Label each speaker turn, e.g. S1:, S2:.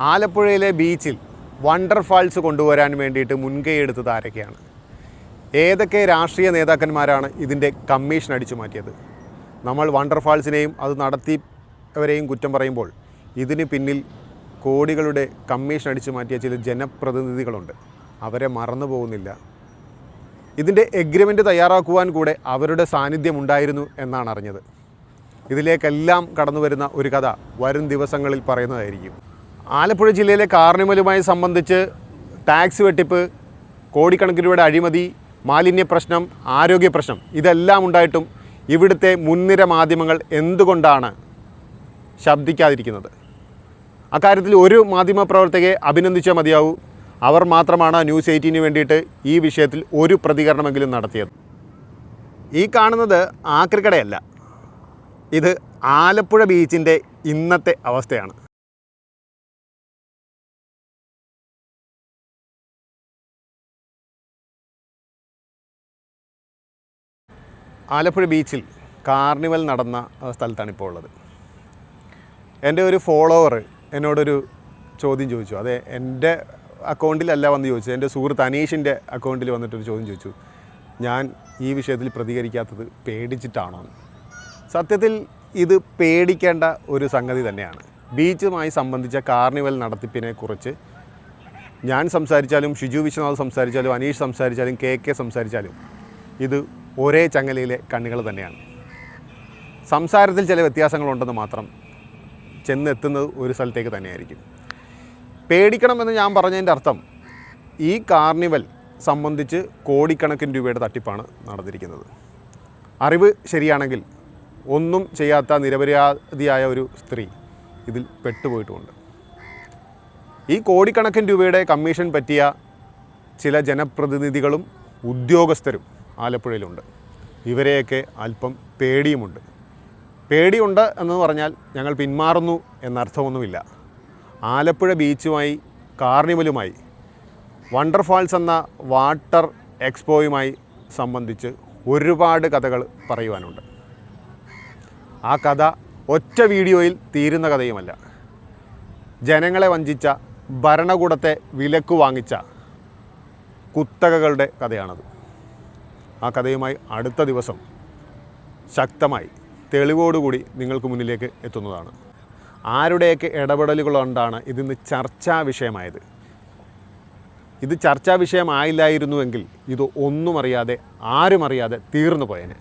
S1: ആലപ്പുഴയിലെ ബീച്ചിൽ wonder false കൊണ്ടുവരാൻ വേണ്ടിയിട്ട് മുൻകൈ എടുത്തത് ആരൊക്കെയാണ്? ഏതൊക്കെ രാഷ്ട്രീയ നേതാക്കന്മാരാണ് ഇതിൻ്റെ കമ്മീഷൻ അടിച്ചു മാറ്റിയത്? നമ്മൾ വണ്ടർ ഫാൾസിനെയും അത് നടത്തിയവരെയും കുറ്റം പറയുമ്പോൾ ഇതിന് പിന്നിൽ കോടികളുടെ കമ്മീഷൻ അടിച്ചു മാറ്റിയ ചില ജനപ്രതിനിധികളുണ്ട്. അവരെ മറന്നു പോകുന്നില്ല. ഇതിൻ്റെ എഗ്രിമെൻറ്റ് തയ്യാറാക്കുവാൻ കൂടെ അവരുടെ സാന്നിധ്യം ഉണ്ടായിരുന്നു എന്നാണ് അറിഞ്ഞത്. ഇതിലേക്കെല്ലാം കടന്നു വരുന്ന ഒരു കഥ വരും ദിവസങ്ങളിൽ പറയുന്നതായിരിക്കും. ആലപ്പുഴ ജില്ലയിലെ കാർണിവലുമായി സംബന്ധിച്ച് ടാക്സ് വെട്ടിപ്പ്, കോടിക്കണക്കിന് രൂപയുടെ അഴിമതി, മാലിന്യ പ്രശ്നം, ആരോഗ്യ പ്രശ്നം ഇതെല്ലാം ഉണ്ടായിട്ടും ഇവിടുത്തെ മുൻനിര മാധ്യമങ്ങൾ എന്തുകൊണ്ടാണ് ശബ്ദിക്കാതിരിക്കുന്നത്? അക്കാര്യത്തിൽ ഒരു മാധ്യമപ്രവർത്തകയെ അഭിനന്ദിച്ചാൽ മതിയാവൂ. അവർ മാത്രമാണ് ന്യൂസ് 18 വേണ്ടിയിട്ട് ഈ വിഷയത്തിൽ ഒരു പ്രതികരണമെങ്കിലും നടത്തിയത്. ഈ കാണുന്നത് ആക്രിക്കടയല്ല, ഇത് ആലപ്പുഴ ബീച്ചിൻ്റെ ഇന്നത്തെ അവസ്ഥയാണ്. ആലപ്പുഴ ബീച്ചിൽ കാർണിവൽ നടന്ന സ്ഥലത്താണ് ഇപ്പോൾ ഉള്ളത്. എൻ്റെ ഒരു ഫോളോവർ എന്നോടൊരു ചോദ്യം ചോദിച്ചു. അത് എൻ്റെ അക്കൗണ്ടിലല്ല വന്ന് ചോദിച്ചു, എൻ്റെ സുഹൃത്ത് അനീഷിൻ്റെ അക്കൗണ്ടിൽ വന്നിട്ടൊരു ചോദ്യം ചോദിച്ചു. ഞാൻ ഈ വിഷയത്തിൽ പ്രതികരിക്കാത്തത് പേടിച്ചിട്ടാണോ? സത്യത്തിൽ ഇത് പേടിക്കേണ്ട ഒരു സംഗതി തന്നെയാണ്. ബീച്ചുമായി സംബന്ധിച്ച കാർണിവൽ നടത്തിപ്പിനെ കുറിച്ച് ഞാൻ സംസാരിച്ചാലും, ഷിജു വിശ്വനാഥ് സംസാരിച്ചാലും, അനീഷ് സംസാരിച്ചാലും, കെ സംസാരിച്ചാലും ഇത് ഒരേ ചങ്ങലയിലെ കണ്ണികൾ തന്നെയാണ്. സംസാരത്തിൽ ചില വ്യത്യാസങ്ങളുണ്ടെന്ന് മാത്രം, ചെന്നെത്തുന്നത് ഒരു സ്ഥലത്തേക്ക് തന്നെയായിരിക്കും. പേടിക്കണമെന്ന് ഞാൻ പറഞ്ഞതിൻ്റെ അർത്ഥം, ഈ കാർണിവൽ സംബന്ധിച്ച് കോടിക്കണക്കിന് രൂപയുടെ തട്ടിപ്പാണ് നടന്നിരിക്കുന്നത്. അറിവ് ശരിയാണെങ്കിൽ ഒന്നും ചെയ്യാത്ത നിരപരാധിയായ ഒരു സ്ത്രീ ഇതിൽ പെട്ടുപോയിട്ടുമുണ്ട്. ഈ കോടിക്കണക്കിന് രൂപയുടെ കമ്മീഷൻ പറ്റിയ ചില ജനപ്രതിനിധികളും ഉദ്യോഗസ്ഥരും ആലപ്പുഴയിലുണ്ട്. ഇവരെയൊക്കെ അല്പം പേടിയുമുണ്ട്. പേടിയുണ്ട് എന്ന് പറഞ്ഞാൽ ഞങ്ങൾ പിന്മാറുന്നു എന്നർത്ഥമൊന്നുമില്ല. ആലപ്പുഴ ബീച്ചുമായി, കാർണിവലുമായി, വണ്ടർ ഫാൾസ് എന്ന വാട്ടർ എക്സ്പോയുമായി സംബന്ധിച്ച് ഒരുപാട് കഥകൾ പറയുവാനുണ്ട്. ആ കഥ ഒറ്റ വീഡിയോയിൽ തീരുന്ന കഥയുമല്ല. ജനങ്ങളെ വഞ്ചിച്ച, ഭരണകൂടത്തെ വിലക്കു വാങ്ങിച്ച കുത്തകകളുടെ കഥയാണത്. ആ കഥയുമായി അടുത്ത ദിവസം ശക്തമായി തെളിവോടുകൂടി നിങ്ങൾക്ക് മുന്നിലേക്ക് എത്തുന്നതാണ്. ആരുടെയൊക്കെ ഇടപെടലുകൾ കൊണ്ടാണ് ഇതിന്ന് ചർച്ചാ വിഷയമായത്? ഇത് ചർച്ചാ വിഷയമായില്ലായിരുന്നുവെങ്കിൽ ഇത് ഒന്നും അറിയാതെ, ആരും അറിയാതെ തീർന്നു പോയേനെ.